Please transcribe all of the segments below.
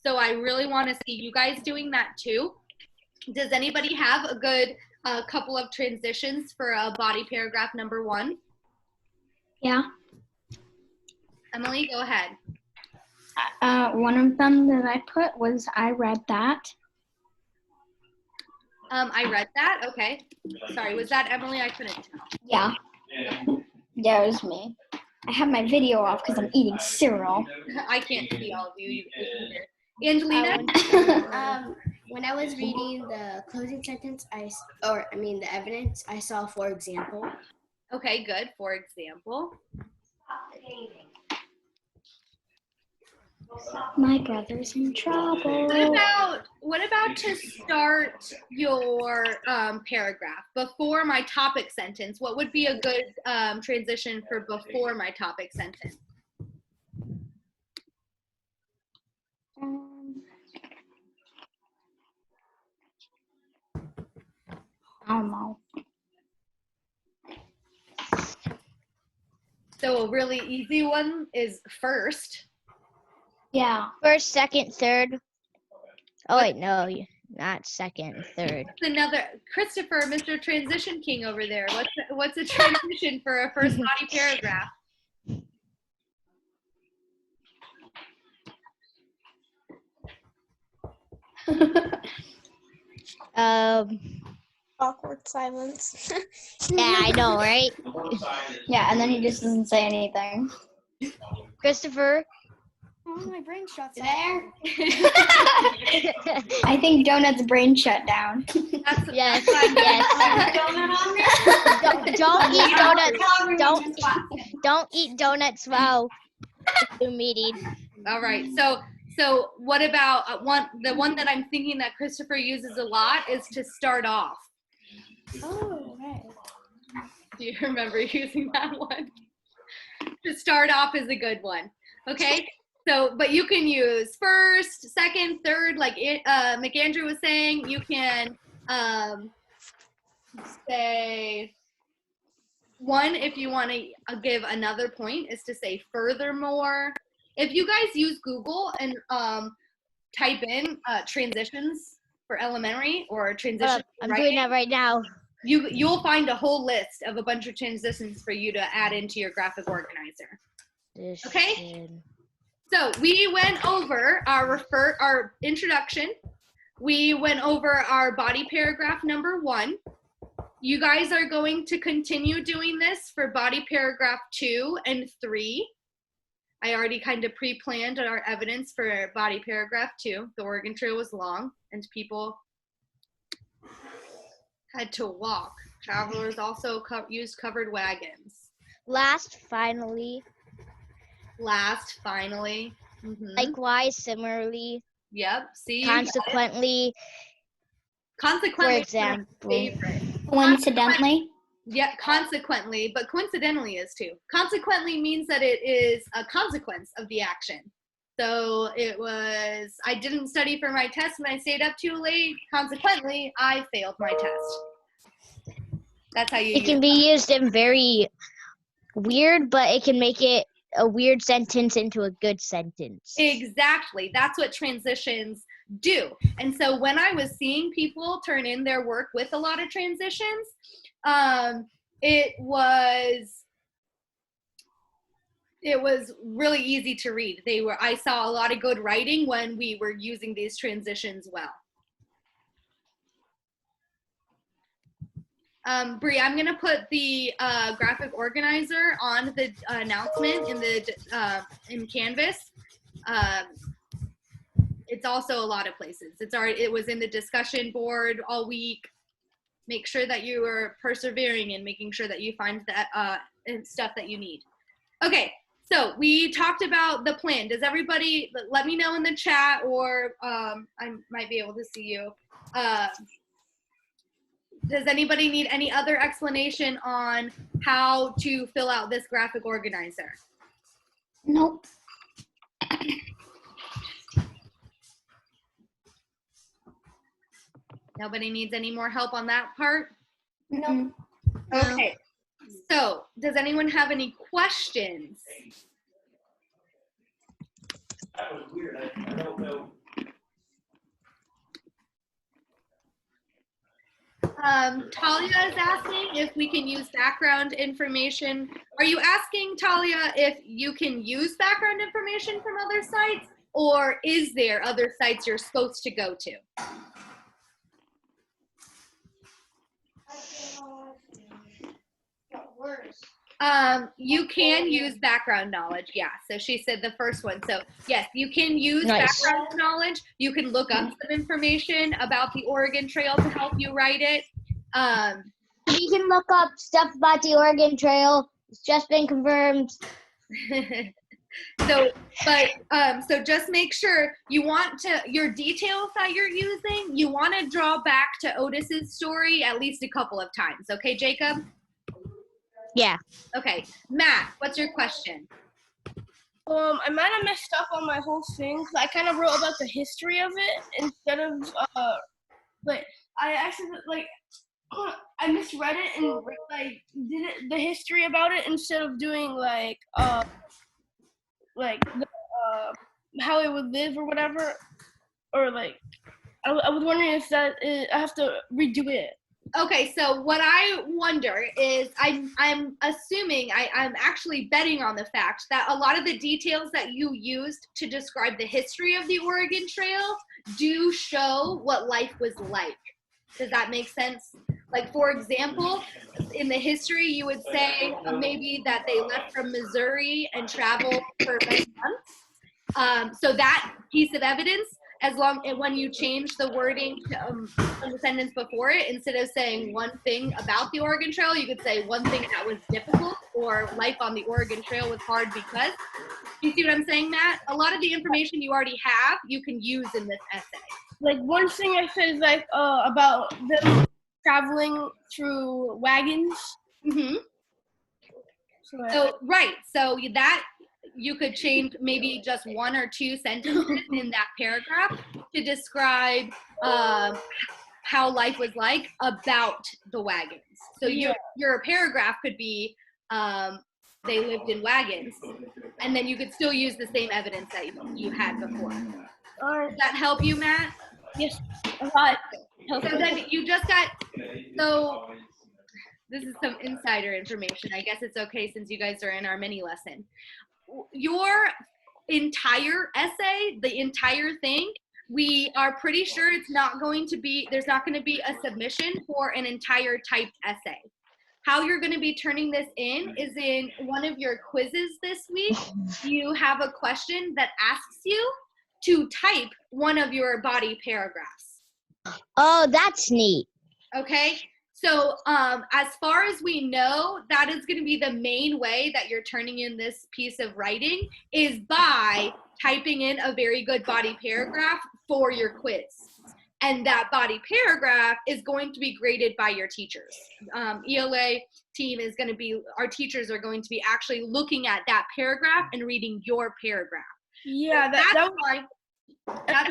So I really want to see you guys doing that too. Does anybody have a good couple of transitions for body paragraph number 1? Yeah. Emily, go ahead. One of them that I put was I read that. I read that. Okay. Sorry, was that Emily? I couldn't tell. Yeah. Yeah, it was me. I have my video off because I'm eating cereal. I can't see all of you either. Angelina? When I was reading the closing sentence, the evidence, I saw for example. Okay, good. For example. My brother's in trouble. What about to start your paragraph before my topic sentence? What would be a good transition for before my topic sentence? I don't know. So a really easy one is first. Yeah. First, second, third. Oh wait, no, not second, third. Another Christopher, Mr. Transition King over there. What's a transition for a first body paragraph? Awkward silence. Yeah, I know, right? Yeah, and then he just doesn't say anything. Christopher. Oh, my brain shuts there. I think Donut's brain shut down. Yes. Don't eat donuts. Don't eat donuts while you're meeting. All right. So what about the one that I'm thinking that Christopher uses a lot is to start off. Oh, right. Do you remember using that one? To start off is a good one. Okay. So, but you can use first, second, third, like McAndrew was saying. You can say one if you want to give another point is to say furthermore. If you guys use Google and type in transitions for elementary or transitions, I'm doing that right now. You'll find a whole list of a bunch of transitions for you to add into your graphic organizer. Okay. So we went over our introduction. We went over our body paragraph number 1. You guys are going to continue doing this for body paragraph 2 and 3. I already kind of pre-planned our evidence for body paragraph 2. The Oregon Trail was long and people had to walk. Travelers also used covered wagons. Last, finally. Mm-hmm. Likewise, similarly. Yep. See. Consequently. For example. Coincidentally. Yeah, consequently, but coincidentally is too. Consequently means that it is a consequence of the action. So it was, I didn't study for my test and I stayed up too late. Consequently, I failed my test. That's how you use it. It can be used in very weird, but it can make it a weird sentence into a good sentence. Exactly. That's what transitions do. And so when I was seeing people turn in their work with a lot of transitions, it was really easy to read. I saw a lot of good writing when we were using these transitions well. Bree, I'm gonna put the graphic organizer on the announcement in Canvas. It's also a lot of places. It was in the discussion board all week. Make sure that you are persevering and making sure that you find that stuff that you need. Okay, so we talked about the plan. Does everybody, let me know in the chat, or I might be able to see you. Does anybody need any other explanation on how to fill out this graphic organizer? Nope. Nobody needs any more help on that part? No. Okay, so does anyone have any questions? That was weird. I don't know Talia is asking if we can use background information. Are you asking, Talia, if you can use background information from other sites, or is there other sites you're supposed to go to? You can use background knowledge, yeah. So she said the first one. So yes, you can use background knowledge. You can look up some information about the Oregon Trail to help you write it. We can look up stuff about the Oregon Trail. It's just been confirmed. So just make sure you want to, your details that you're using, you want to draw back to Otis's story at least a couple of times. Okay, Jacob? Yeah. Okay, Matt, what's your question? I might have messed up on my whole thing because I kind of wrote about the history of it instead of but I actually I misread it and did it the history about it instead of doing how it would live or whatever, or I was wondering if I have to redo it. Okay, so what I wonder is, I'm assuming, I'm actually betting on the fact that a lot of the details that you used to describe the history of the Oregon Trail do show what life was like. Does that make sense? Like, for example, in the history, you would say maybe that they left from Missouri and traveled for many months. So that piece of evidence, when you change the wording from the sentence before it, instead of saying one thing about the Oregon Trail, you could say one thing that was difficult, or life on the Oregon Trail was hard because. You see what I'm saying, Matt? A lot of the information you already have, you can use in this essay. Like, one thing I said is about them traveling through wagons. Mm-hmm. So right, so that you could change maybe just one or two sentences in that paragraph to describe how life was like about the wagons. So your paragraph could be they lived in wagons, and then you could still use the same evidence that you had before. Does that help you, Matt? Yes, a lot. So then you just got, so this is some insider information. I guess it's okay since you guys are in our mini lesson. Your entire essay, the entire thing, we are pretty sure it's not going to be, there's not going to be a submission for an entire typed essay. How you're going to be turning this in is in one of your quizzes this week. You have a question that asks you to type one of your body paragraphs. Oh, that's neat. Okay, so as far as we know, that is going to be the main way that you're turning in this piece of writing, is by typing in a very good body paragraph for your quiz. And that body paragraph is going to be graded by your teachers. ELA team is going to be, our teachers are going to be actually looking at that paragraph and reading your paragraph. Yeah, that's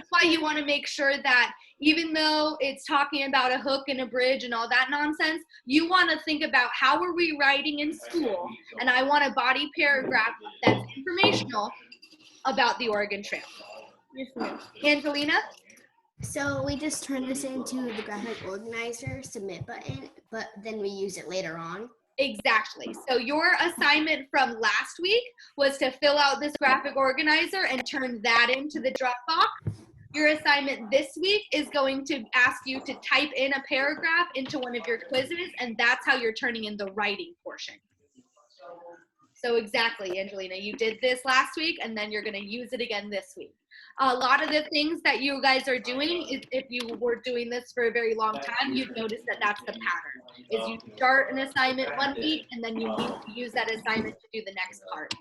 why you want to make sure that even though it's talking about a hook and a bridge and all that nonsense, you want to think about how are we writing in school, and I want a body paragraph that's informational about the Oregon Trail. Yes, ma'am. Angelina? So we just turn this into the graphic organizer submit button, but then we use it later on. Exactly. So your assignment from last week was to fill out this graphic organizer and turn that into the Dropbox. Your assignment this week is going to ask you to type in a paragraph into one of your quizzes, and that's how you're turning in the writing portion. So exactly, Angelina, you did this last week, and then you're going to use it again this week. A lot of the things that you guys are doing, is if you were doing this for a very long time, you'd notice that that's the pattern. Is you start an assignment one week, and then you need to use that assignment to do the next part.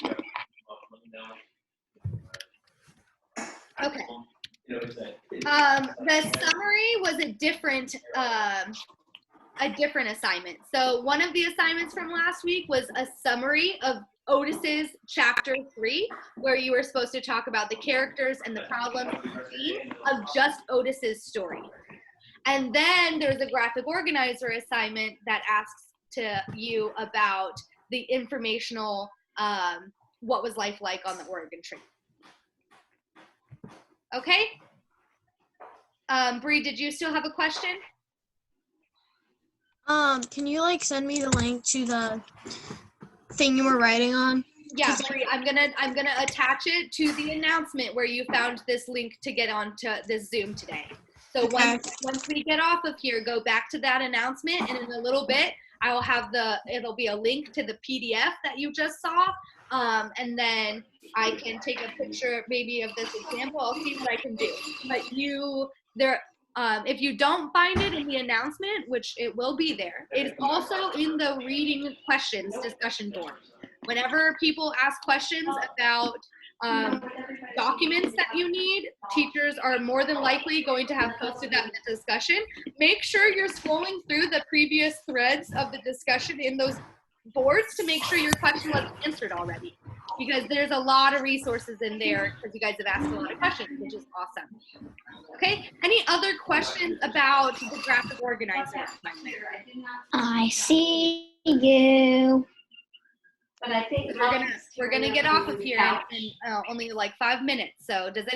Okay. The summary was a different assignment. So one of the assignments from last week was a summary of Otis's chapter 3, where you were supposed to talk about the characters and the problems of just Otis's story. And then there's a graphic organizer assignment that asks to you about the informational, what was life like on the Oregon Trail. Okay? Bree, did you still have a question? Can you send me the link to the thing you were writing on? Yeah, Bree, I'm gonna attach it to the announcement where you found this link to get onto this Zoom today. So once we get off of here, go back to that announcement, and in a little bit, I will have it'll be a link to the PDF that you just saw, and then I can take a picture maybe of this example. I'll see what I can do. But if you don't find it in the announcement, which it will be there, it's also in the reading questions discussion board. Whenever people ask questions about documents that you need, teachers are more than likely going to have posted that in the discussion. Make sure you're scrolling through the previous threads of the discussion in those boards to make sure your question was answered already. Because there's a lot of resources in there because you guys have asked a lot of questions, which is awesome. Okay, any other questions about the graphic organizer? I see you. But I think we're gonna get off of here in only 5 minutes. So does